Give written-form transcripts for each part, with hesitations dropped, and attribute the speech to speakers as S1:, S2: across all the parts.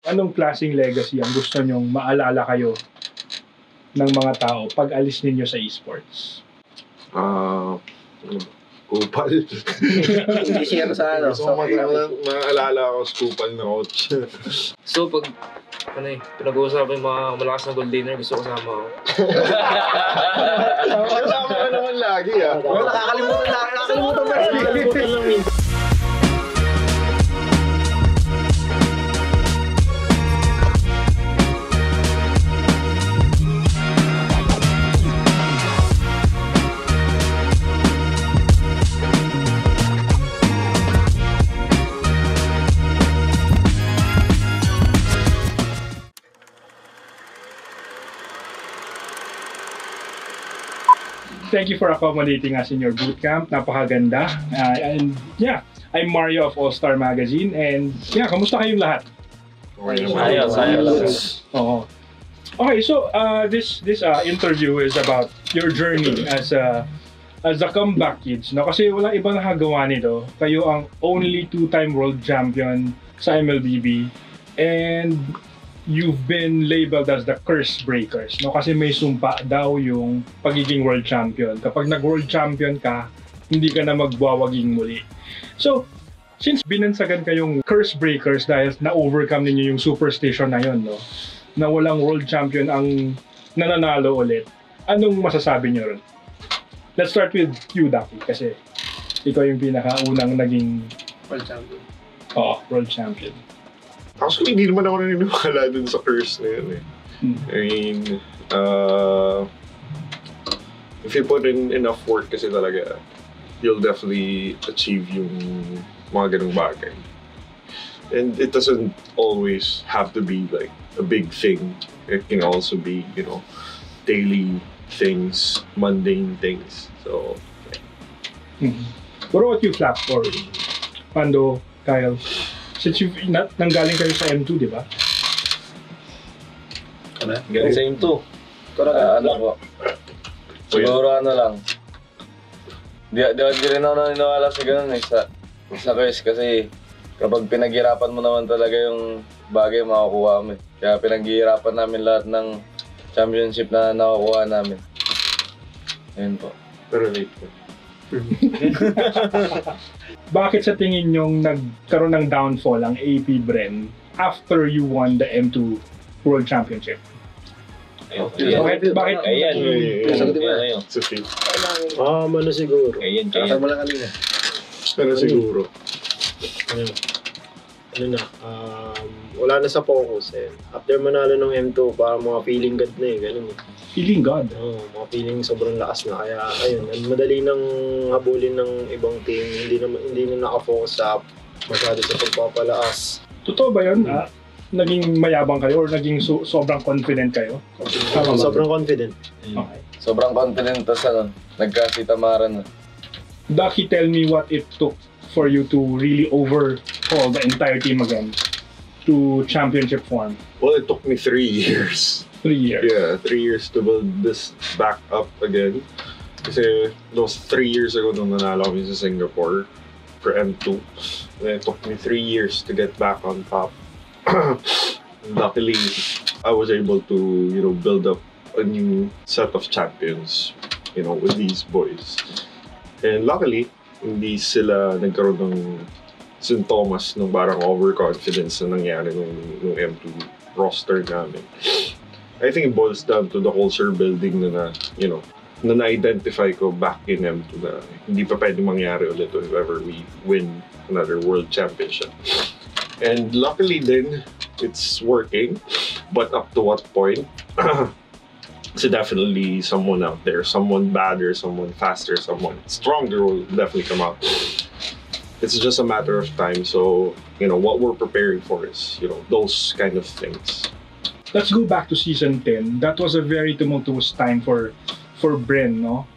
S1: Anong klaseng legacy ang gusto nyong maalala kayo ng mga tao pag alis ninyo sa esports?
S2: Kupal.
S3: Hindi share sa ano.
S2: So, maalala ako sa kupal na coach.
S4: So, pag pinag-uusapan yung mga malakas na gold dinner, gusto ko kasama ako.
S2: Kasama ka naman lagi
S3: Nakakalimutan mo lang.
S1: Thank you for accommodating us in your bootcamp. Napakaganda. And yeah, I'm Mario of All Star Magazine. And yeah, kamusta kayong lahat?
S4: Ayos.
S1: Oo. Okay, so this interview is about your journey as a comeback kids, no? Kasi walang iba nakagawa nito. Kayo ang only two-time world champion sa MLBB. And you've been labeled as the curse breakers, no? Kasi may sumpa daw yung pagiging world champion. Kapag nag-world champion ka, hindi ka na magwawaging muli. So, since binansagan kayong curse breakers dahil na-overcome ninyo yung superstition na yun, no? Na walang world champion ang nananalo ulit. Anong masasabi nyo ron? Let's start with you, Ducky, kasi ikaw yung pinakaunang naging
S4: World champion.
S1: world champion.
S2: Actually, hindi naman ako naniniwala dun sa curse na yun eh. I mean, if you put in enough work kasi talaga, you'll definitely achieve yung mga ganung bagay. And it doesn't always have to be like a big thing. It can also be, daily things, mundane things. So,
S1: What about you, Flap, or Pando, Kyle? Since nanggaling kayo sa M2, di ba?
S5: Galing sa M2. Ano po? Siguro ano lang. Di rin ako naniniwala sa ganun eh. Sa curse kasi kapag pinaghirapan mo naman talaga yung bagay makukuha mo eh. Kaya pinaghihirapan namin lahat ng championship na nakukuha namin. Ayun po.
S2: pero late ko.
S1: Bakit sa tingin nyong nagkaroon ng downfall ang AP Bren after you won the M2 World Championship? Bakit?
S5: Ayan.
S2: Sa team.
S3: Ano siguro?
S5: Ayan.
S3: Kasama lang kanina.
S2: Pero siguro.
S3: Wala na sa focus eh. After manalo ng M2, parang mga feeling God na eh, ganun eh.
S1: Feeling God.
S3: Mga feeling sobrang lakas na. Kaya ayun, madali nang habulin ng ibang team. Hindi na nakafocus sa masyado sa pagpapalakas.
S1: Totoo ba yun? Naging mayabang kayo or naging sobrang confident kayo?
S3: Sobrang confident.
S1: Okay.
S5: Sobrang confident tas nagkasitamaran na.
S1: Ducky, tell me what it took for you to really overhaul the entire team again to championship form.
S2: Well, it took me 3 years.
S1: 3 years.
S2: Yeah, 3 years to build this back up again. Kasi those 3 years ago nung nanalo kami sa Singapore for M2. And it took me 3 years to get back on top. Luckily, I was able to, build up a new set of champions, with these boys. And luckily, hindi sila nagkaroon ng sintomas ng parang overconfidence na nangyari nung M2 roster namin. I think it boils down to the culture building na na-identify ko back in M2 na hindi pa pwede mangyari ulit if ever we win another world championship. And luckily then, it's working. But up to what point? So definitely someone out there, someone badder, someone faster, someone stronger will definitely come out. It's just a matter of time. So, what we're preparing for is, those kind of things.
S1: Let's go back to season 10. That was a very tumultuous time for Bren, no?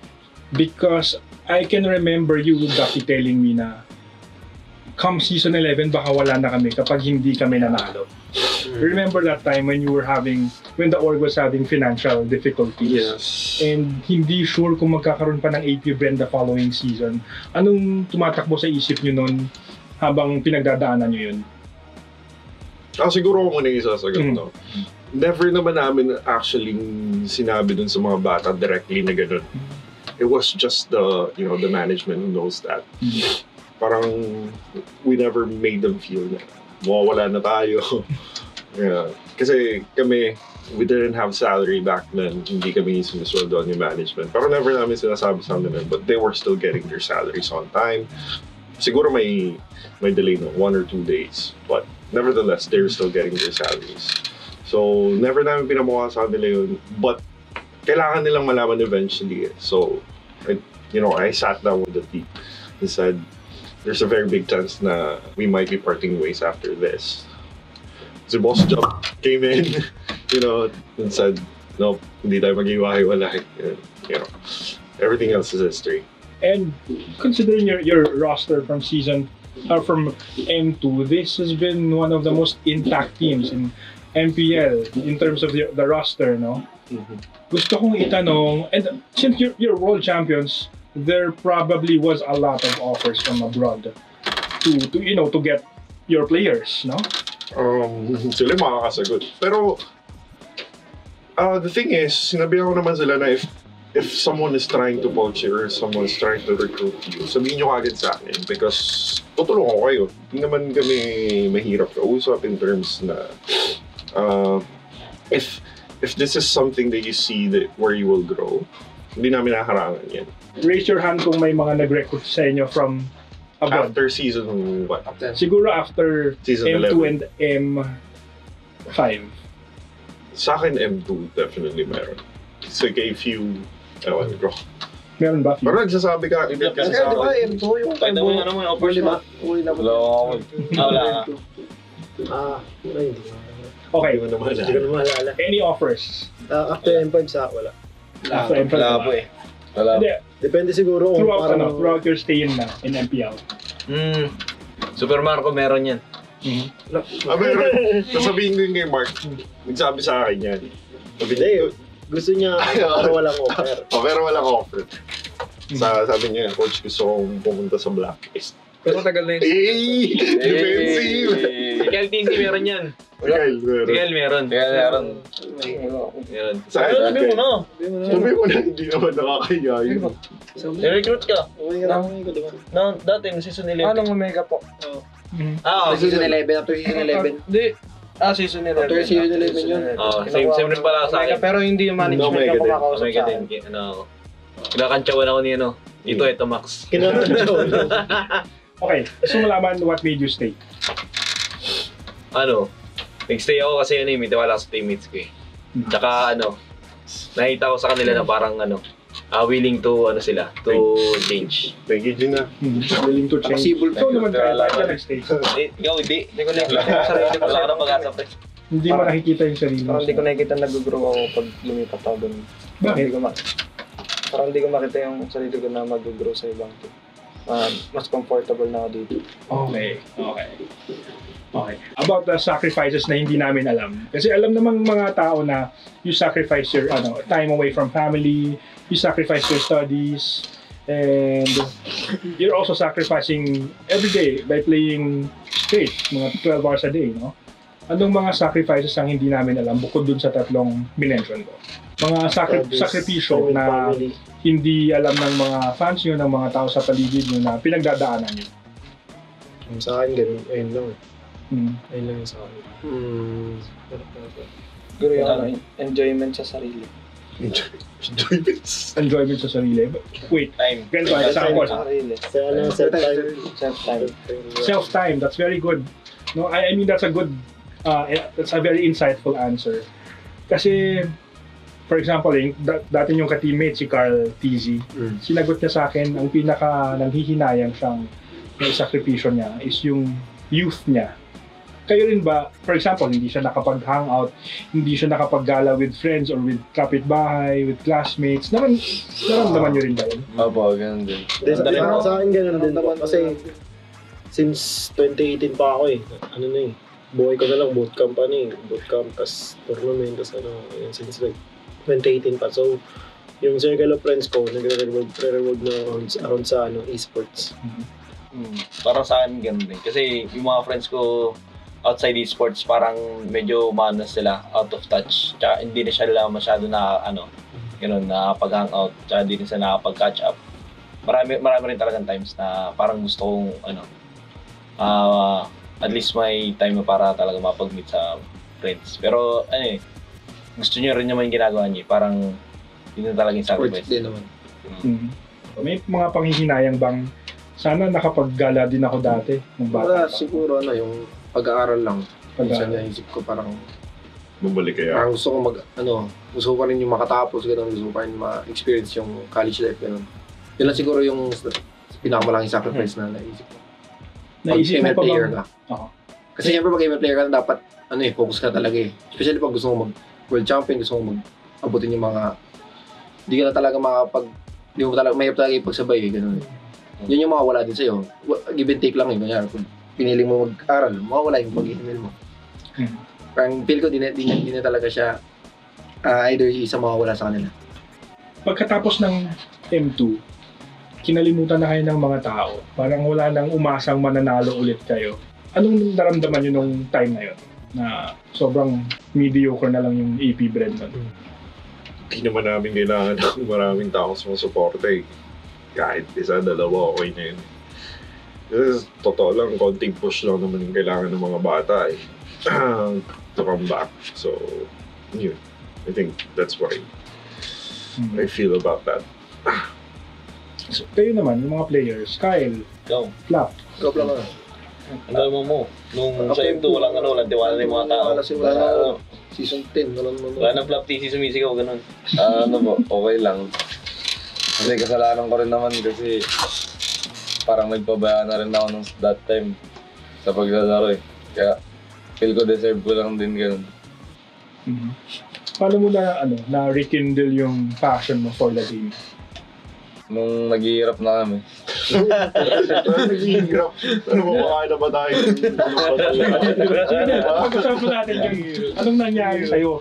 S1: Because I can remember you, Ducky, telling me na come season 11, baka wala na kami kapag hindi kami nanalo. Remember that time when the org was having financial difficulties?
S2: Yes.
S1: And hindi sure kung magkakaroon pa ng AP Bren the following season. Anong tumatakbo sa isip nyo nun habang pinagdadaanan nyo yun?
S2: Siguro ako muna yung isasagot to. Never naman namin actually sinabi dun sa mga bata directly na ganun. It was just the management who knows that. Parang we never made them feel na mawawala na tayo. Yeah. Kasi kami, we didn't have salary back then. Hindi kami sinusweldo ni management. Pero never namin sinasabi sa amin. But they were still getting their salaries on time. Siguro may delay no 1 or 2 days. But nevertheless, they were still getting their salaries. So, never namin pinamukha sa kanila yun. But kailangan nilang malaman eventually. So, I sat down with the team and said, there's a very big chance na we might be parting ways after this. Si Boss Job came in, and said, no, hindi tayo mag-iwahiwalay. Everything else is history.
S1: And considering your roster from from M2, this has been one of the most intact teams in MPL in terms of the roster, no? Gusto kong itanong, and since you're world champions, there probably was a lot of offers from abroad to get your players, no?
S2: Sila makakasagot. Pero the thing is, sinabihan ko naman sila na if someone is trying to poach you or someone is trying to recruit you, sabihin nyo kagad sa akin because tutulungan ko kayo. Hindi naman kami mahirap kausap in terms na if this is something that you see where you will grow, hindi namin naharangan yan.
S1: Raise your hand kung may mga nag-recruit sa inyo from abroad.
S2: After season what?
S1: Siguro after
S2: Season
S1: M2
S2: 11.
S1: and M5.
S2: Sa akin, M2 definitely meron. It's like a few, ewan ko.
S1: Meron ba?
S2: Pero nagsasabi ka,
S3: Kaya di ba, M2 yung
S5: Kahit naman yung mo, yung offers mo.
S3: Uli na
S5: Wala ako. Wala ka.
S3: Hindi ko.
S1: Okay.
S2: Hindi mo naman
S3: Hindi ko na maalala.
S1: Any offers?
S3: After M5 wala.
S1: After M5?
S5: Wala po eh. Wala.
S1: Hindi.
S3: Depende siguro kung
S1: Throughout your stay in MPL.
S4: Super Marco meron yan.
S2: Meron. Sasabihin ko yung kay Mark. Nagsabi sa akin yan.
S3: Hindi, gusto niya pero walang offer.
S2: Pero walang offer. Sabi niya, coach, gusto kong pumunta sa blacklist.
S4: Pero tagal na yun.
S2: Defensive!
S4: Si Kyle TNC meron yan.
S2: Si Kyle meron.
S4: Meron.
S2: Sa akin,
S5: Sabi mo na.
S2: sabi mo na, hindi naman nakakaya yun.
S5: I-recruit ka. Dati, no season 11.
S6: Anong Omega po?
S3: Season 11, after season 11.
S6: Hindi. Season 11.
S3: After season 11 yun.
S4: Same rin pala sa akin.
S6: Pero hindi yung management
S2: Omega
S6: na
S2: din.
S6: kumakausap
S4: Omega
S6: sa
S4: din.
S6: akin.
S4: Kinakantsawan ako ni ito Max.
S1: Okay. Gusto mo malaman what made you stay?
S4: Nag-stay ako kasi may tiwala sa teammates ko eh. Tsaka nakita ko sa kanila na parang willing to change.
S2: Thank you, Gina.
S1: Willing to change.
S3: Possible.
S1: So naman tayo, bakit ka nag-stay?
S5: Ikaw hindi.
S6: Hindi ko nakikita yung sarili ko.
S5: Wala ka na pag-asa pre.
S1: Hindi mo nakikita yung sarili mo.
S6: Parang hindi ko nakikita nag-grow ako pag lumipat ako dun.
S1: Bakit?
S6: Parang hindi ko makita yung sarili ko na mag-grow sa ibang team. Mas comfortable na ako dito.
S1: Okay. About the sacrifices na hindi namin alam. Kasi alam namang mga tao na you sacrifice your time away from family, you sacrifice your studies, and you're also sacrificing every day by playing straight, mga 12 hours a day, no? Anong mga sacrifices ang hindi namin alam bukod dun sa tatlong minention ko? Mga sakripisyo na hindi alam ng mga fans nyo, ng mga tao sa paligid nyo na pinagdadaanan nyo.
S3: Sa akin, ganun. Ayun lang. Ayun lang yung sa akin.
S6: Siguro yung enjoyment sa sarili.
S1: Enjoyment sa sarili. Wait,
S5: Time.
S1: ganito, example.
S6: Sa sarili.
S3: Self-time.
S6: Self-time.
S1: Self-time, that's very good. No, I mean that's a good, that's a very insightful answer. Kasi, for example, dati yung ka-teammate si Carl TZ, sinagot niya sa akin, ang pinaka nanghihinayang siyang sakripisyo niya is yung youth niya. Kayo rin ba, for example, hindi siya nakapag-hangout, hindi siya nakapaggala with friends or with kapitbahay, with classmates, naramdaman niyo rin ba yun?
S5: Opo, ganun din.
S3: Sa akin, ganun din po. Kasi, since 2018 pa ako buhay ko na lang bootcamp bootcamp, tas tournament, tas since like 2018 pa. So, yung circle of friends ko, nagre-revolve na around sa esports.
S5: Para sa akin ganun din. Kasi yung mga friends ko,
S4: outside esports, parang medyo maano sila, out of touch. Tsaka hindi na sila masyado na nakapag-hangout, tsaka hindi na sila nakapag-catch up. Marami rin talagang times na parang gusto kong at least may time na para talaga mapag-meet sa friends. Pero gusto niyo rin naman yung ginagawa niyo, parang yun na talagang sacrifice.
S3: Sports din naman.
S1: May mga panghihinayang bang sana nakapag-gala din ako dati nung
S3: Wala,
S1: bata pa.
S3: siguro yung pag-aaral lang. Minsan naisip ko parang
S2: Bumalik kaya.
S3: gusto ko gusto ko pa rin yung makatapos, gano'n, gusto ko pa rin ma-experience yung college life, gano'n. Yun lang siguro yung pinakamalaking sacrifice na naisip ko.
S1: Naisip mo
S3: ML
S1: pa
S3: player
S1: bang...
S3: ka.
S1: Oo.
S3: Kasi siyempre pag ML player ka, dapat focus ka talaga eh. Especially pag gusto mo mag-world champion, gusto mo mag-abutin yung mga... Hindi ka na talaga hindi mo talaga, mahirap talaga ipagsabay eh, gano'n. Yun yung mawawala din sa'yo. Give and take lang eh. Kanyari, kung piniling mo mag-aral, mawawala yung pag-email mo. Parang feel ko, di na talaga siya either isa mawawala sa kanila.
S1: Pagkatapos ng M2, kinalimutan na kayo ng mga tao. Parang wala nang umasang mananalo ulit kayo. Anong naramdaman nyo nung time na yun? Na sobrang mediocre na lang yung AP Bred nun.
S2: Hindi naman namin kailangan ng maraming tao sumusuporta eh. Kahit isa, dalawa, okay na yun. Kasi totoo lang, konting push lang naman yung kailangan ng mga bata eh. To come back. So, yun. I think that's what I feel about that.
S1: So, kayo naman, yung mga players, Kyle,
S4: Go.
S1: Flap.
S3: Go lang ano.
S4: Ang dami mo. Nung sa M2, walang tiwala na yung mga tao.
S3: Wala na, season 10, wala naman.
S4: Wala nang flap TC sumisigaw, ganun.
S5: Okay lang. Kasi kasalanan ko rin naman kasi parang nagpabaya na rin ako nung that time sa paglalaro eh. Kaya feel ko deserve ko lang din ganun.
S1: Paano mo na rekindle yung passion mo for the game?
S5: Nung naghihirap na kami.
S2: Naghihirap. Ano ba, makain na ba tayo?
S1: Pag-usapan natin yung anong nangyari sa'yo?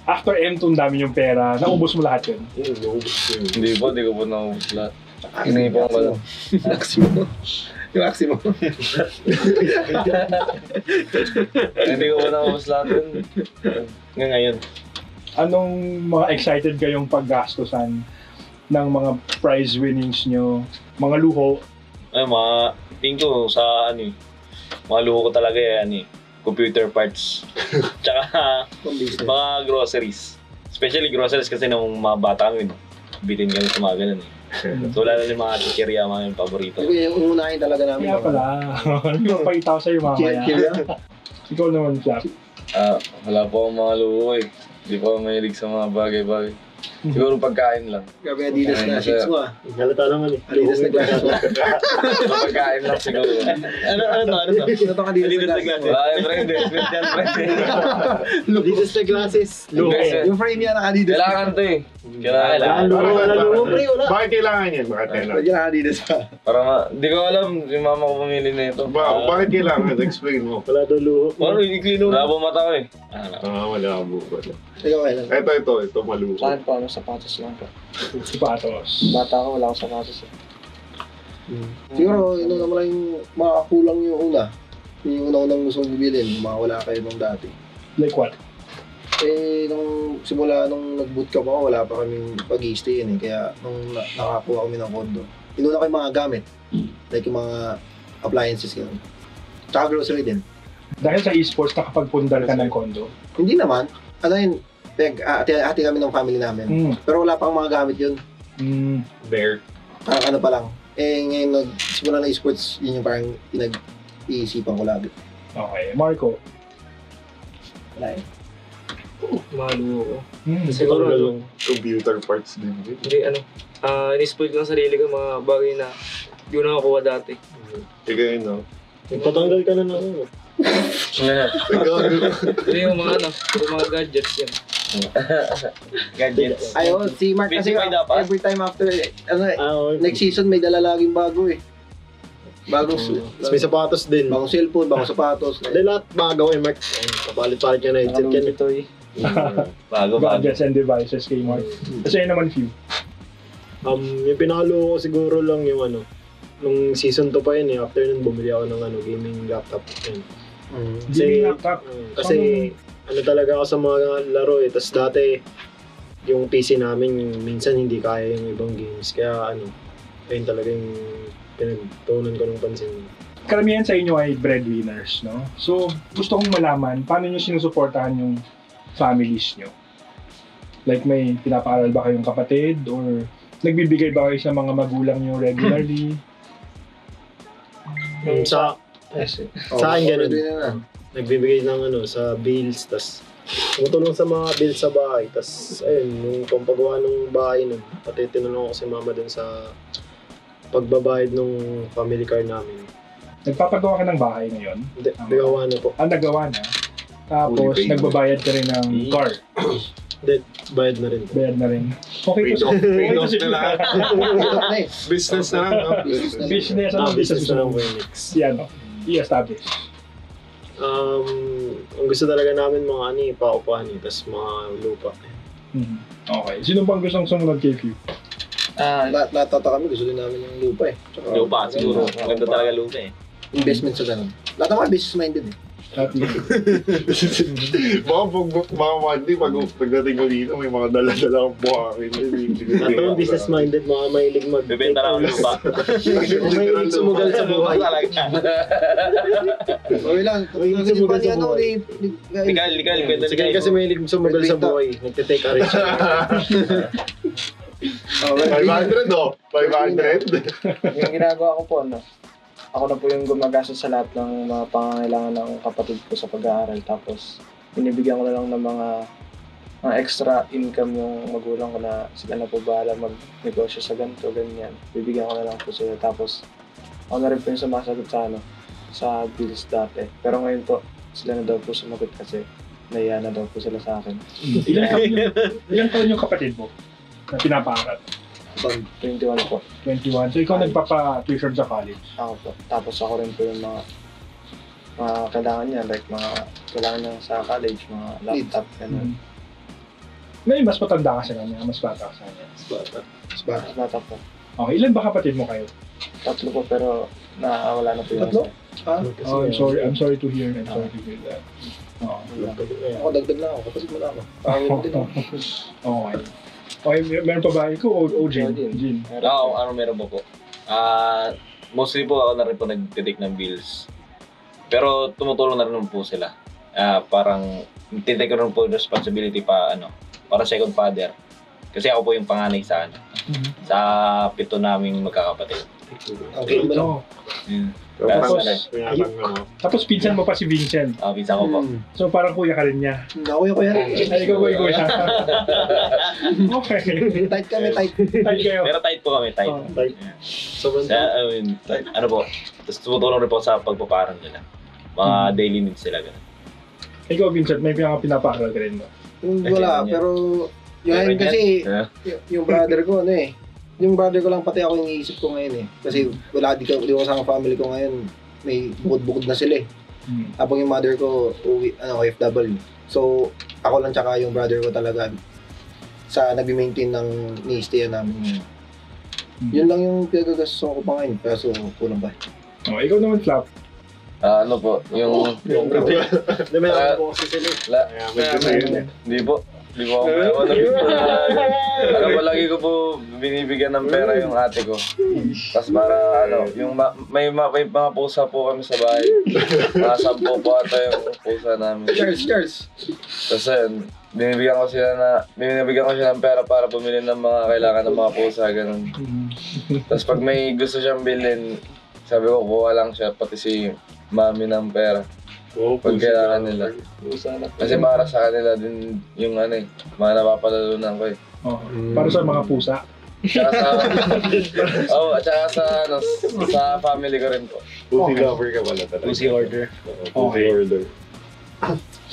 S1: After M2, ang dami yung pera. Naubos mo lahat yun?
S5: Hindi ko po naubos lahat. Inipon ko lang.
S3: Yung aksi mo.
S5: Hindi ko po naubos lahat yun.
S4: Ngayon.
S1: Anong mga excited kayong paggastosan ng mga prize winnings nyo? Mga luho?
S4: Tingin ko sa mga luho ko talaga computer parts. Tsaka mga groceries. Especially groceries kasi nung mga bata kami, bitin kami sa mga ganun eh. So wala na yung mga chichirya, mga yung paborito.
S3: Yung unahin talaga namin.
S1: Kaya pala. Ano yung pakita ko sa'yo mamaya? Ikaw naman, Flap.
S5: Wala po akong mga luho eh. Hindi po ako mahilig sa mga bagay-bagay. Siguro pagkain lang.
S3: Grabe Adidas na shits mo ah.
S6: Halata naman eh.
S3: Adidas na glasses mo.
S5: Pagkain lang siguro.
S4: Ano to?
S3: Ano tong Adidas na glasses mo?
S5: Wala yung friend eh. Sweet yan friend eh.
S3: Adidas na glasses. Yung frame yan ng Adidas.
S5: Kailangan to eh. Kailangan.
S2: Bakit kailangan yan? Bakit kailangan?
S3: Pwede na Adidas pa.
S5: Di ko alam, yung mama ko pumili na ito.
S2: Bakit kailangan? Explain mo.
S6: Wala daw luho.
S4: Parang iklino.
S5: Wala po mata ko eh.
S2: Malabo ba?
S3: Ikaw kailan?
S2: Ito maluho.
S6: Saan pa, sapatos lang po.
S1: Sapatos.
S6: Bata ko, wala akong sapatos eh.
S3: Siguro, naman lang yung makakulang yung una. Yung una-unang gusto mong bibilin, mawala kayo nung dati.
S1: Like what?
S3: Nung simula nung nag-bootcamp ako, wala pa kaming pag-i-stay eh. Kaya nung nakakuha kami ng condo, inuna ko yung mga gamit. Like yung mga appliances yun. Tsaka grocery din.
S1: Dahil sa esports, nakapagpundar ka ng condo.
S3: Hindi naman. Hati kami ng family namin. Pero wala pang mga gamit yun.
S2: There.
S3: Parang pa lang. Ngayon nag-simula na esports, yun yung parang pinag-iisipan ko lagi.
S1: Okay. Marco?
S3: Wala eh.
S6: Maluho ko.
S2: Siguro computer parts din.
S6: Hindi, in-spoil ko ang sarili ko mga bagay na hindi ko nakakuha dati.
S2: Ikaw yun, no?
S6: Patanggal ka na ng
S2: Ikaw
S6: yung mga gadgets yan.
S4: Gadgets.
S3: Ayun, si Mark kasi every time after, next season may dala laging bago eh. Bagong
S6: May sapatos din.
S3: bagong cellphone, bagong sapatos.
S6: Hindi lahat bago eh, Mark. Kapalit-palit ka na headset yan.
S4: Bago.
S1: Gadgets and devices kay Mark. Kasi yun naman few.
S6: Yung pinalo ko siguro lang yung nung season 2 pa yun eh. After nun bumili ako ng gaming laptop. Yun.
S1: Gaming laptop.
S3: Kasi ano talaga ako sa mga laro eh. Tapos dati, yung PC namin minsan hindi kaya yung ibang games. Kaya ayun talaga yung pinagtuunan ko ng pansin.
S1: Karamihan sa inyo ay breadwinners, no? So, gusto kong malaman, paano nyo sinusuportahan yung families nyo? Like, may pinapaaral ba kayong kapatid? Or nagbibigay ba kayo sa mga magulang nyo regularly?
S3: Sa akin ganun. Nagbibigay ng sa bills, tas tumutulong sa mga bills sa bahay. Tas ayun, yung pampagawa ng bahay nun, pati tinanong ko si mama dun sa pagbabayad ng family car namin.
S1: Nagpapagawa ka ng bahay ngayon?
S3: Hindi, nagawa na po.
S1: Nagawa na. Tapos, nagbabayad ka rin ng car.
S3: Hindi, bayad na rin.
S1: Bayad na rin. Okay
S2: Paid
S1: to
S2: off na lahat. Business na lang, no?
S1: Business. Ano
S3: Business na lang
S1: mo?
S3: po yung next.
S1: Yan, no? I-establish.
S3: Ang gusto talaga namin mga paupahan tas mga lupa.
S1: Okay. Sino bang gustong sumunod kay Q?
S7: Lahat kami gusto din namin yung lupa eh. Tsaka,
S4: Lupa, siguro. Maganda talaga lupa eh.
S7: investment sa ganun. Lahat naman business minded eh.
S2: Mga Monday, pagdating ko dito, may mga dala-dala kang buhangin.
S3: Lahat business minded, mga mahilig
S4: Bebenta lang ang lupa.
S3: mahilig sumugal sa buhay.
S7: Okay lang.
S3: Mahilig sumugal sa buhay.
S4: Legal, pwede
S3: Sige kasi mahilig sumugal sa buhay. Nagtitake a risk.
S2: 500 oh. 500.
S6: Yung ginagawa ko po, ako na po yung gumagastos sa lahat ng mga pangangailangan ng kapatid ko sa pag-aaral. Tapos, binibigyan ko na lang ng mga extra income yung magulang ko na sila na po bahala mag-negosyo sa ganito, ganyan. Bibigyan ko na lang po sila. Tapos, ako na rin po yung sumasagot sa bills dati. Pero ngayon po, sila na daw po sumagot kasi nahiya na daw po sila sa akin.
S1: Ilan taon yung kapatid mo na pinapaaral?
S6: 21 po.
S1: 21. So ikaw nagpapa-tuition sa college?
S6: Ako po. Tapos ako rin po yung mga kailangan niya, like mga kailangan niya sa college, mga laptop, gano'n.
S1: May mas matanda ka sa kanya, mas bata ka sa kanya.
S6: Mas bata po.
S1: Okay, ilan ba kapatid mo kayo?
S6: 3 po, pero nawala na po yung
S7: Tatlo?
S1: Oh, I'm sorry to hear that. Oo.
S7: Ako dagdag na ako, kapatid mo na ako. Panginoon din ako.
S1: Okay. Okay, meron pa ba? Ikaw o Jin? Jin.
S4: Meron po. Mostly po ako na rin po nagtitake ng bills. Pero tumutulong na rin po sila. Parang titake ko rin po responsibility para second father. Kasi ako po yung panganay sa sa 7 naming magkakapatid.
S7: Okay, ba lang?
S1: Tapos pinsan mo pa si Vincent.
S4: Pinsan ko po.
S1: So parang kuya ka rin niya.
S7: Ako yung kuya.
S1: Ay, ikaw siya. Okay.
S7: Tight kami, tight.
S1: Tight kayo.
S4: Pero tight po kami, tight.
S3: Sobrang
S4: Ano po, tapos tumutulong rin po sa pagpaparang nila. Mga daily needs sila, gano'n.
S1: Ikaw, Vincent, may pinapaaral ka rin mo?
S7: Wala, pero yun kasi yung brother ko yung brother ko lang pati ako yung iisip ko ngayon eh. Kasi di ko kasama family ko ngayon. May bukod-bukod na sila eh. Tapos yung mother ko, OFW. So, ako lang tsaka yung brother ko talaga sa nag-maintain ng ni-stayan namin. Yun lang yung pinagagastusan ko pa ngayon. Pero kulang ba?
S1: Oh, ikaw naman, Flap.
S5: Ano po, yung...
S3: may ako po kasi sila.
S5: Hindi po. Di ba ako palagi ko po binibigyan ng pera yung ate ko. Tapos para yung may mga pusa po kami sa bahay. Mga 10 po ata yung pusa namin.
S7: Charles!
S5: Tapos binibigyan ko sila ng pera para bumili ng mga kailangan ng mga pusa, ganun. Tapos pag may gusto siyang bilhin, sabi ko kuha lang siya, pati si mami ng pera. Pag kailangan nila. Kasi para sa kanila din yung mga napapalalunan ko eh.
S1: Para sa mga pusa.
S5: Tsaka at saka sa family ko rin po.
S2: Pussy lover ka pala talaga.
S4: Pussy order.
S2: Pussy order.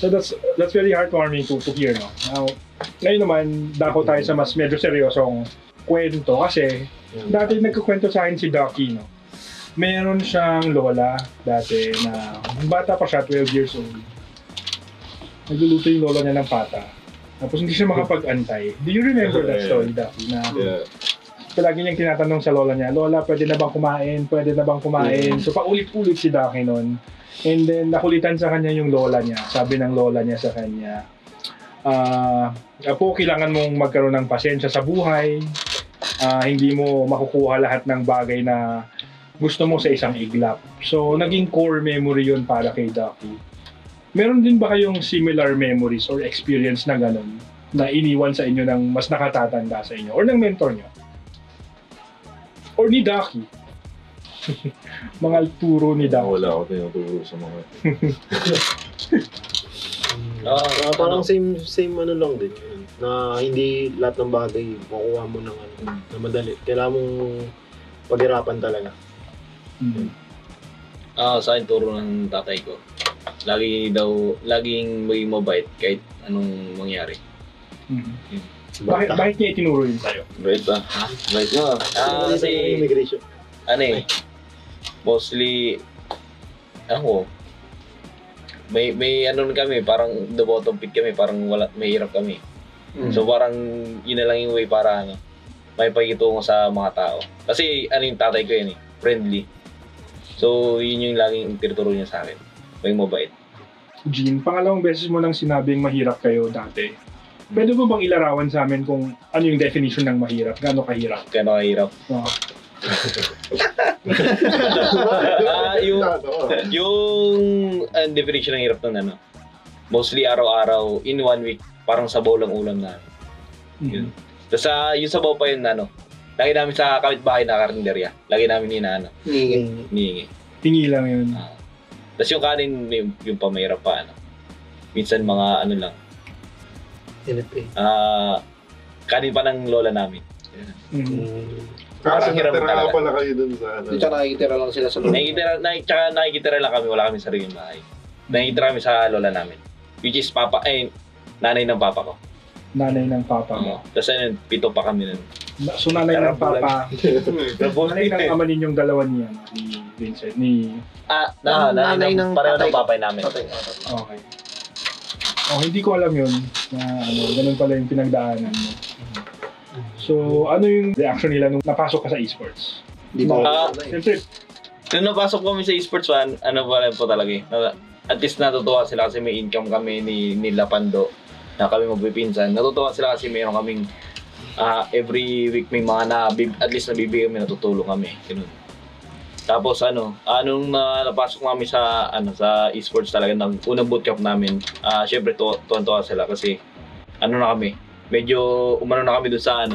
S1: So that's very heartwarming to hear, no? Now, ngayon naman, dako tayo sa mas medyo seryosong kwento kasi dati nagkukwento sa akin si Ducky, no? Meron siyang lola dati na bata pa siya, 12 years old. Nagluluto yung lola niya ng pata. Tapos hindi siya makapag-antay. Do you remember that story, Ducky? Na palagi niyang tinatanong sa lola niya, Lola, pwede na bang kumain? Pwede na bang kumain? So paulit-ulit si Ducky nun. And then, nakulitan sa kanya yung lola niya. Sabi ng lola niya sa kanya, Apo, kailangan mong magkaroon ng pasensya sa buhay. Hindi mo makukuha lahat ng bagay na gusto mo sa isang iglap. So, naging core memory yun para kay Ducky. Meron din ba kayong similar memories or experience na ganun na iniwan sa inyo ng mas nakatatanda sa inyo or ng mentor nyo? Or ni Ducky? Mga turo ni Ducky.
S2: Wala ako tinuturo sa mga...
S3: Parang same ano lang din yun. Na hindi lahat ng bagay makuha mo ng na madali. Kailangan mong paghirapan talaga.
S4: Sa akin turo ng tatay ko. Laging maging mabait kahit anong mangyari.
S1: Bakit niya itinuro yun sa'yo?
S5: Bait ba? Bait nga.
S4: Kasi,
S3: immigration.
S4: Mostly, may kami, parang the bottom pit kami, parang may hirap kami. So parang yun na lang yung way para may pakitungo sa mga tao. Kasi yung tatay ko yan friendly. So yun yung laging tinuturo niya sa akin, may mabait.
S1: Gene, pangalawang beses mo nang sinabing mahirap kayo dati. Pwede mo bang ilarawan sa amin kung ano yung definition ng mahirap? Gaano kahirap?
S4: Gano'ng kahirap? Yung definition ng hirap nun, mostly araw-araw, in 1 week, parang sabaw lang ulam na. Yun. Tapos yung sabaw pa yun, lagi namin sa kapitbahay na karinderya. Lagi namin hinihingi.
S1: Tingi lang yun.
S4: Tapos yung kanin, yung pamahirap pa, minsan mga lang, kanin pa ng lola namin.
S2: Parang
S4: hirap
S2: natira
S4: talaga.
S2: pala kayo dun sa
S7: Dito nakikitira lang sila sa loob.
S4: Nakikitira lang kami, wala kami sariling bahay. Nakikitira kami sa lola namin. Which is nanay ng papa ko.
S1: Nanay ng papa mo.
S4: Tapos 7 pa kami nun.
S1: So nanay ng papa. Nanay ng ama ninyong dalawa niya, ni Vincent,
S4: nanay ng pareho ng papay namin.
S1: Okay. Hindi ko alam yun na ganun pala yung pinagdaanan mo. So, ano yung reaction nila nung napasok ka sa esports? Siyempre,
S4: nung napasok kami sa esports, pala po talaga at least natutuwa sila kasi may income kami ni Lapando na kami magpipinsan. Natutuwa sila kasi mayroon kaming every week may mga at least nabibigay kami, natutulong kami. Ganun. Tapos nung napasok kami sa esports talaga ng unang bootcamp namin, syempre tuwan-tuwa sila kasi na kami, medyo umano na kami doon sa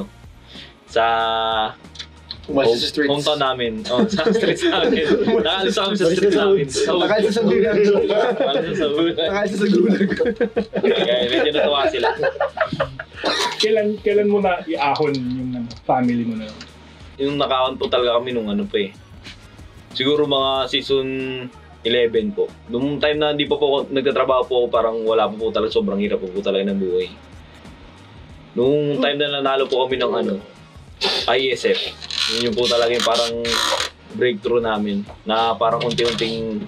S4: hometown namin. Sa streets namin. Nakaalis kami sa streets namin.
S7: Nakaalis sa gulag. Nakaalis sa gulag.
S4: Kaya medyo natuwa sila.
S1: Kailan mo na iahon yung family mo na?
S4: Yung nakaahon po talaga kami nung siguro mga season 11 po. Noong time na hindi pa po nagtatrabaho po ako, parang wala pa po talaga, sobrang hirap po talaga ng buhay. Noong time na nanalo po kami ng ISF, yun po talaga yung parang breakthrough namin na parang unti-unting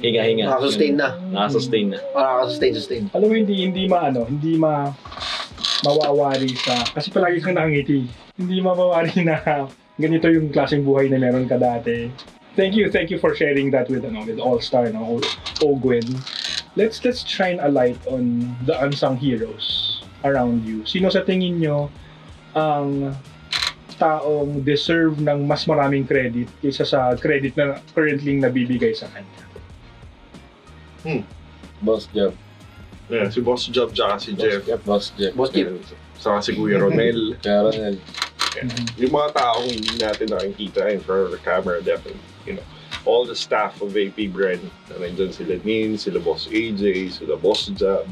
S4: hinga-hinga.
S7: Nakasustain na.
S4: Nakasustain.
S1: Alam mo, hindi mawawari kasi palagi kang nakangiti. Hindi mawawari na ganito yung klaseng buhay na meron ka dati. Thank you for sharing that with All-Star, Ogwen. Let's shine a light on the unsung heroes around you. Sino sa tingin nyo ang taong deserve ng mas maraming credit kaysa sa credit na currently nabibigay sa kanya?
S5: Boss Job.
S2: Yeah, si Boss Job tsaka si Jeff.
S5: Boss Jeff.
S2: Saka si Kuya Ronel.
S5: Ronel.
S2: Yung mga taong hindi natin nakikita in front of the camera, definitely, all the staff of AP Brand, nandiyan sila Nin, sila Boss AJ, sila Boss Job,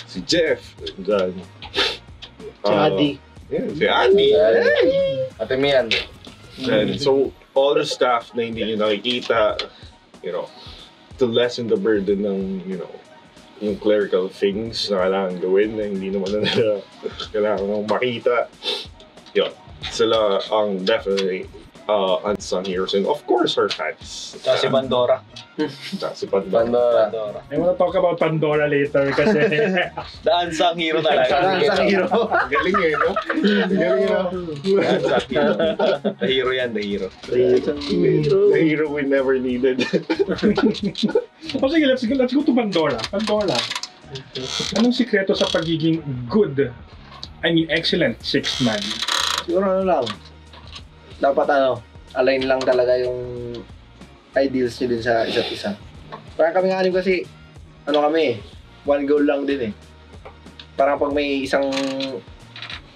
S2: si Jeff, nandiyan.
S3: Si Adi.
S2: Yeah, si Adi.
S5: Ate Mian.
S2: And so, all the staff na hindi nyo nakikita, to lessen the burden ng, yung clerical things na kailangan gawin na hindi naman na nila kailangan makita. Yun. Sila ang definitely unsung heroes, and of course our fans.
S4: Tsaka si Pandora.
S2: Tsaka si Pandora.
S5: Pandora.
S1: I wanna talk about Pandora later kasi
S4: The unsung hero talaga.
S7: Sa hero.
S2: Galing eh, no? Galing na.
S4: Unsung hero. The hero yan, the hero.
S2: The hero we never needed.
S1: O sige, let's go to Pandora. Pandora. Anong sikreto sa pagiging good, excellent sixth man?
S7: Siguro ano lang, dapat align lang talaga yung ideals nyo din sa isa't isa. Parang kami nga kasi, kami one goal lang din eh. Parang pag may isang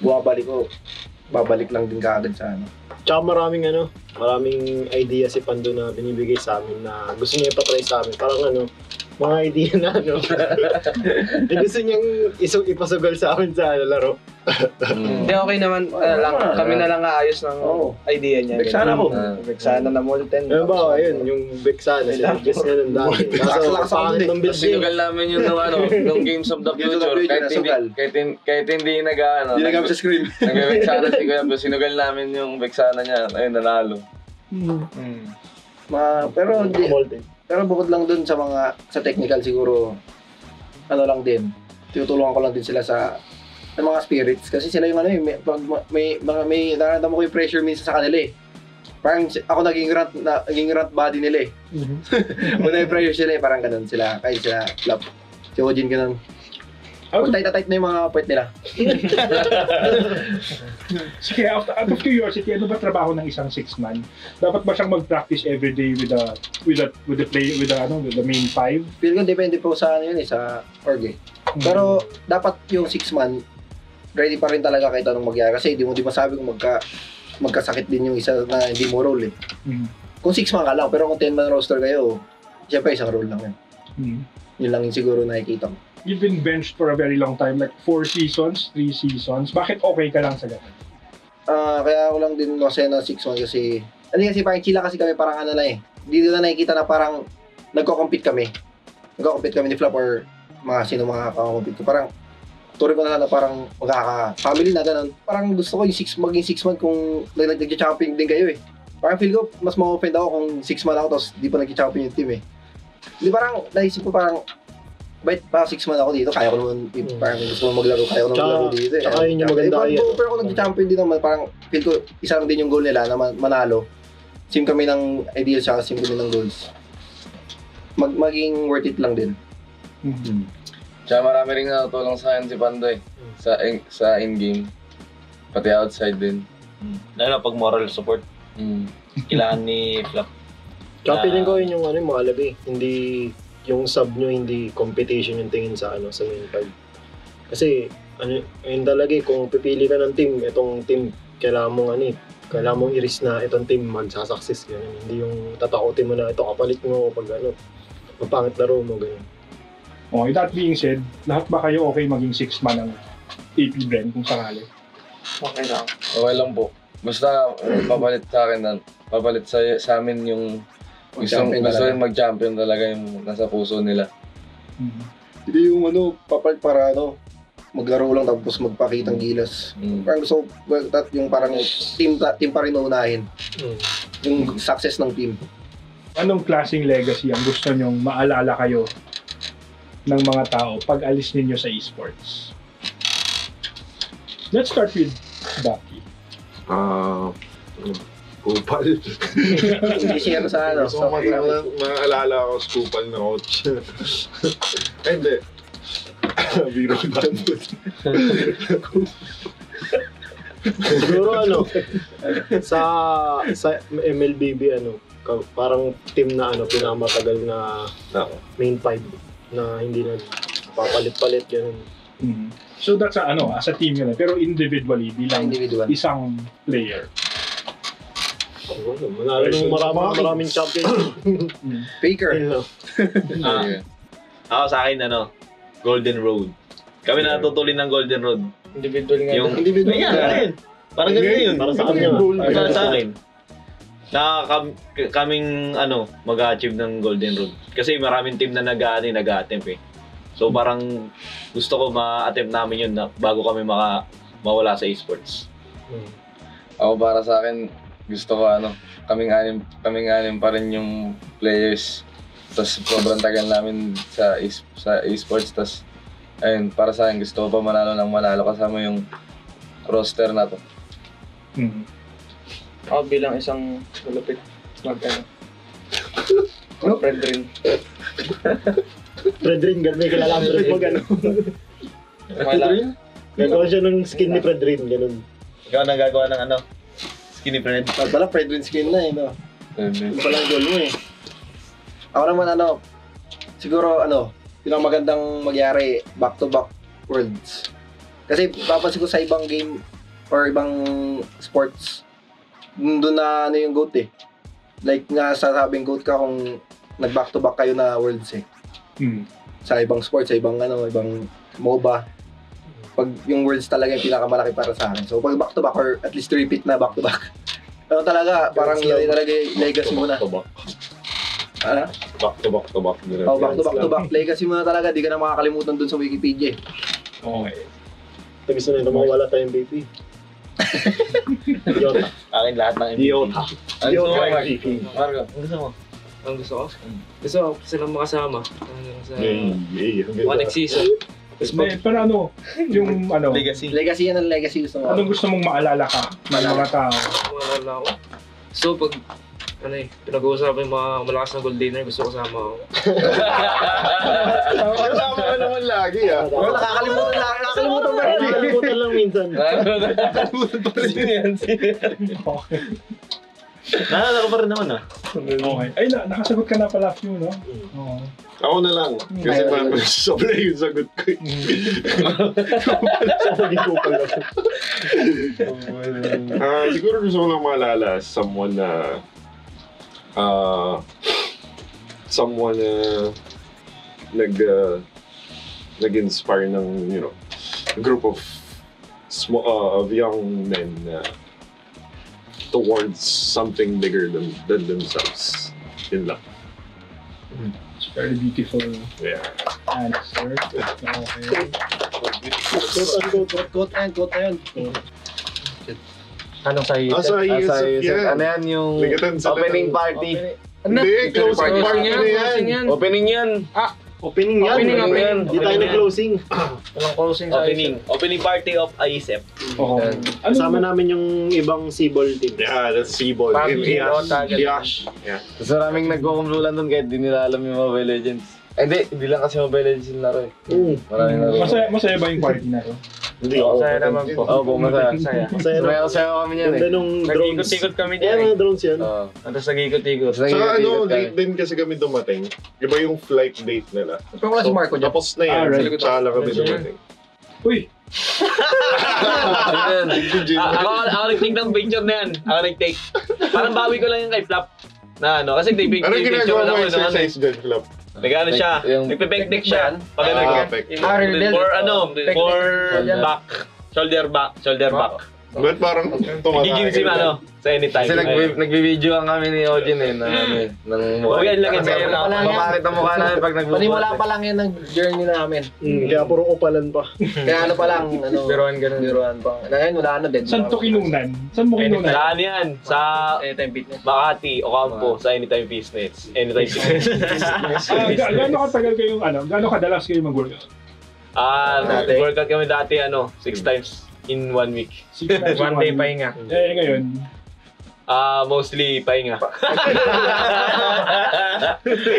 S7: babalik lang din kaagad sa
S3: Tsaka maraming idea si Pando na binibigay sa amin na gusto niya ipatry sa amin. Parang mga idea na gusto niyang ipasugal sa amin sa laro.
S6: Hindi, okay naman. Kami na lang aayos ng idea niya.
S7: Vexana ko.
S6: Vexana na Molten.
S3: Ano ba, ayun, yung Vexana, sinabis niya ng dati. Kaso, pangit ng build niya.
S5: Sinugal namin yung nung Games of the Future. Kahit hindi
S7: Hindi na kami sa screen.
S5: Nag-Vexana si Kuya, pero sinugal namin yung Vexana niya. Ayun, nanalo.
S7: Pero bukod lang dun sa technical siguro, lang din. Tutulungan ko lang din sila sa mga spirits kasi sila yung may nararamdaman ko yung pressure minsan sa kanila eh. Parang ako naging rant body nila eh. Una yung pressure sila eh, parang ganun sila, kahit sila flop. Si Ojin ganun. Tight na yung mga puwet nila.
S1: Sige, out of curiosity, ano ba trabaho ng isang six man? Dapat ba siyang mag-practice every day with the main five?
S7: Feel ko depende po sa sa org eh. Pero dapat yung six man ready pa rin talaga kahit anong magyari kasi di mo masabi kung magkasakit din yung isa na hindi mo roll eh. Kung 6 man ka lang, pero kung 10 man roster kayo, siyempre isang roll lang yan. Yun lang yung siguro nakikita ko.
S1: You've been benched for a very long time, like 4 seasons, 3 seasons. Bakit okay ka lang sa ganun?
S7: Kaya ako lang din kasi na 6 man kasi parang chila kasi kami parang eh. Hindi na nakikita na parang nagko-compete kami. Nagko-compete kami ni Flop or sino makaka-compete ko. Parang tuloy ko na parang magkaka-family na gano'n. Parang gusto ko yung maging 6 man kung nag-champion din kayo eh. Parang feel ko, mas ma-offend ako kung 6 man ako tapos di pa nag-champion yung team eh. Hindi parang, naisip ko parang, bait pa 6 man ako dito, kaya ko naman, parang gusto ko maglaro, kaya ko naman maglaro dito eh.
S3: Tsaka yun yung maganda yan.
S7: Pero kung nag-champion din naman, parang feel ko, isa lang din yung goal nila na manalo. Sim kami ng ideal siya, sim kami ng goals. Maging worth it lang din.
S5: Tsaka marami rin natutulong sa akin si Pandoy sa in-game. Pati outside din.
S4: Lalo pag moral support. Kailangan ni Flop.
S3: Tsaka piling ko yun yung mahalaga eh. Hindi yung sub nyo, hindi competition yung tingin sa sa main five. Kasi yun talaga eh, kung pipili ka ng team, itong team kailangan mong i-risk na itong team magsasucess ganun. Hindi yung tatakotin mo na ito kapalit mo pag mapangit laro mo ganun.
S1: Okay, that being said, lahat ba kayo okay maging 6 man ng AP Bren kung sakali?
S6: Okay lang.
S5: Okay lang po. Basta papalit sa akin, papalit sa amin yung gusto rin mag-champion talaga yung nasa puso nila.
S7: Hindi yung papalit para maglaro lang tapos magpakitang gilas. Parang gusto ko yung parang team pa rin uunahin. Yung success ng team.
S1: Anong klaseng legacy ang gusto nyong maalala kayo ng mga tao pag alis ninyo sa esports? Let's start with Bucky.
S2: Kupal.
S7: Hindi share sa
S2: Gusto ko maalala ako Kupal na coach. Hindi. Biro lang.
S3: Siguro sa MLBB parang team na pinamatagal na main five na hindi na papalit-palit ganun.
S1: So that's as a team yun, pero individually bilang isang player.
S3: Manalo ng maraming champion.
S7: Faker.
S4: Ako sa akin Golden Road. Kami na natutulin ng Golden Road.
S6: Individual nga.
S4: Yung individual. Parang ganun yun.
S3: Para sa kanya.
S4: Para sa akin. Kaming mag-achieve ng Golden Road. Kasi maraming team na nag-attempt eh. So parang gusto ko ma-attempt namin yun bago kami mawala sa esports.
S5: Ako para sa akin, gusto ko kaming anim pa rin yung players. Tapos sobrang tagal namin sa esports. Tapos ayun, para sa akin gusto ko pa manalo kasama yung roster na to.
S6: Ako bilang isang malupit friend rin.
S3: Fred Rin, may kilala ang Fred mag ano.
S6: Fred Rin?
S3: Gagawa siya ng skin ni Fred Rin, ganun.
S4: Ikaw nagagawa ng ano? Skinny friend.
S3: Pala Fred Rin skin na no? Yung palang goal mo Ako naman siguro pinakamagandang magyari back-to-back worlds. Kasi papansin ko sa ibang game or ibang sports, doon na yung GOAT Like nga sasabing GOAT ka kung nag-back-to-back kayo na worlds Sa ibang sports, sa ibang ibang MOBA. Pag yung worlds talaga yung pinakamalaki para sa akin. So pag back-to-back or at least repeat na back-to-back. Talaga, parang yun talaga yung legacy mo na.
S2: Back to back.
S3: Back-to-back. Legacy mo na talaga, di ka na makakalimutan dun sa Wikipedia.
S1: Okay.
S3: Gusto na mawala tayong MVP. Yota.
S4: Akin lahat ng MVP.
S2: Yota.
S3: MVP.
S4: Margo, ang gusto mo?
S6: Ang gusto ko? Gusto ko silang makasama. Sa next season.
S1: Pero yung
S4: Legacy.
S3: Legacy yan ang legacy gusto mo.
S1: anong gusto mong maalala ka ng mga tao?
S6: Wala ako. So pag pinag-uusapan yung mga malakas na gold dinner, gusto ko sama ako.
S2: Kasama ka naman lagi
S3: Nakakalimutan ba? Nakakalimutan lang minsan.
S4: Nakakalimutan pa rin yan. Naalala ko pa rin naman
S1: Okay. Ay, nakasagot ka na pala, Few, no? Oo.
S2: Ako na lang. Kasi parang sobra yung sagot ko. Siguro gusto ko lang maalala someone na nag-inspire ng, a group of young men towards something bigger than themselves. Yun lang.
S1: It's very beautiful
S2: Yeah.
S1: answer. Okay.
S3: Quote na yun.
S6: Anong sa iyo?
S2: Sa Yusuf yan.
S5: Ano yan yung
S2: Ligatan sa
S5: opening
S2: lang.
S5: party?
S2: Hindi, closing party na yan.
S5: Opening yan.
S3: Opening yan. Hindi tayo nag-closing.
S6: Walang closing sa
S4: Opening party of ISEP.
S1: Okay.
S3: Kasama namin yung ibang Seaball team.
S2: Yeah, that's Seaball. Yash. Yeah.
S5: Tapos maraming nagkukumlulan doon kahit di nila alam yung Mobile Legends. Hindi lang kasi Mobile Legends yung laro Maraming laro.
S1: Masaya ba yung party na to?
S2: Hindi ako.
S6: Masaya naman po.
S5: Oo, masaya. Masaya kami niyan
S3: Ganda nung drones.
S6: Nag-ikot-ikot kami
S3: Yeah,
S6: dyan
S3: mga drones yan.
S6: Tapos nag-ikot-ikot.
S2: Saka late din kasi kami dumating. Iba yung flight date nila.
S7: Pero wala si Marco dyan.
S2: Tapos na yan.
S1: right.
S2: Tsaka lang kami dumating.
S1: Uy!
S4: Ako nag-take ng picture na yan. Ako nag-take. Parang bawi ko lang yung kay Flap. Na kasi
S2: Anong ginagawa mo exercise dyan, Flap?
S4: Nag-ano siya, nagpe-pektik siya. Pag for back, shoulder back.
S2: Ba't parang
S4: Gigim si sa anytime.
S5: Kasi nagbi-video ang kami ni Ojin ng mukha.
S4: Huwag yan lang yan.
S5: Papakit ang mukha namin pag nagbubuhat.
S7: Panimula pa lang yan ng journey namin.
S3: Kaya puro opalan pa.
S7: Kaya pa lang, biruan pa. Ngayon wala dead.
S1: Saan to kinunan? Saan mo kinunan?
S4: Saan yan? Sa
S6: Anytime fitness.
S4: Makati, Ocampo, sa Anytime Fitness. Anytime Fitness.
S1: Gaano katagal kayong gaano kadalas kayo mag-workout?
S4: Workout kami dati 6 times in 1 week.
S1: 6 times
S6: One day pahinga.
S1: Ngayon?
S4: Mostly pahinga.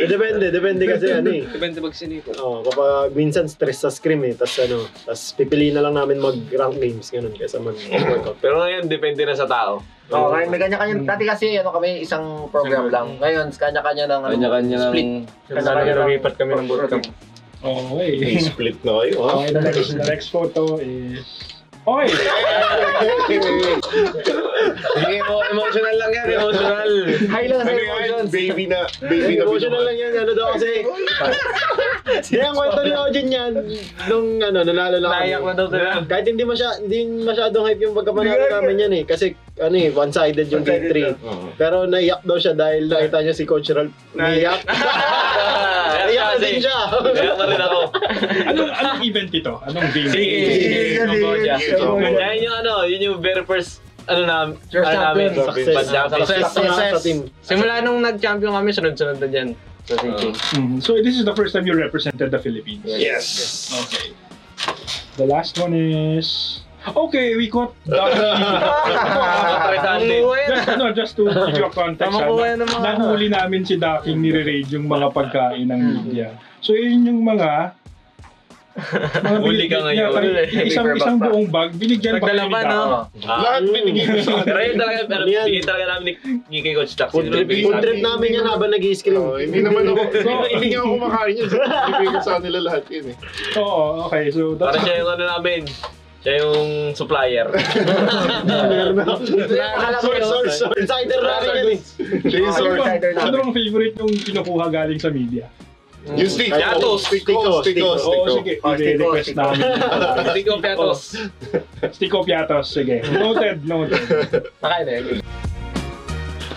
S3: Depende kasi
S6: Depende pag sinipot.
S3: Kapag minsan stress sa scrim tas pipiliin na lang namin mag-rank games ganun kaysa mag-workout.
S4: Pero ngayon, depende na sa tao.
S7: Oo, ngayon may kanya-kanya. Dati kasi kami isang program lang. Ngayon, kanya-kanya ng
S5: Kanya-kanya
S7: split.
S6: Kanya lumipat kami ng bootcamp.
S1: Okay.
S2: Split na kayo, ha?
S1: Okay, the next photo is... Okay!
S5: Emotional lang yan, emotional.
S7: High lang sa
S2: Ano yan? Baby na
S3: Emotional lang yan, daw kasi. Kaya ang kwento ni Ojin yan, nung nanalo lang
S6: Naiyak na daw sila.
S3: Kahit hindi masyadong hype yung pagkapanalo namin yan kasi one-sided yung game 3. Pero naiyak daw siya dahil nakita niya si Coach Ralph naiyak. Naiyak din siya.
S4: Naiyak na rin ako.
S1: Anong event ito? Anong game?
S4: Sige. Yan yung yun yung very first
S6: champion.
S3: Success.
S6: Simula nung nag-champion kami, sunod-sunod na dyan. So,
S1: So this is the first time you represented the Philippines?
S2: Yes.
S1: Okay. The last one is... Okay, we caught just to give you a context. Nahuli namin si Daking nire-raid yung mga pagkain ng media. So yun yung mga
S4: Huli ka ngayon.
S1: Isang buong bag, binigyan pa kayo ni Daking.
S2: Lahat binigay sa
S4: Pero yun talaga, bigyan talaga namin ni kay Coach Dax.
S3: Food trip namin yan habang nag-i-screen.
S2: Hindi naman ako, hindi nga ako kumakain yun. Ibigay ko sa nila lahat yun eh.
S1: Oo, okay. So that's...
S4: Para siya yung namin. Siya yung supplier.
S3: Source. Insider namin yan eh.
S2: Siya yung source.
S1: Ano bang favorite yung kinukuha galing sa media?
S2: Yung stick.
S3: Stickos.
S1: Oo, sige. I-request namin.
S4: Stico Piatos.
S1: Stico Piatos, sige. Noted.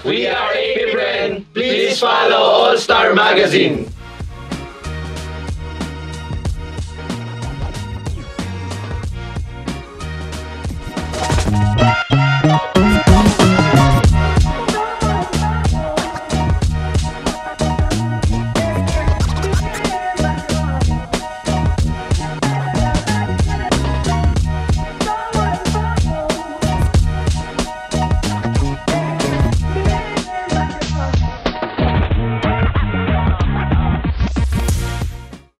S4: We are AP Friend. Please follow All Star Magazine.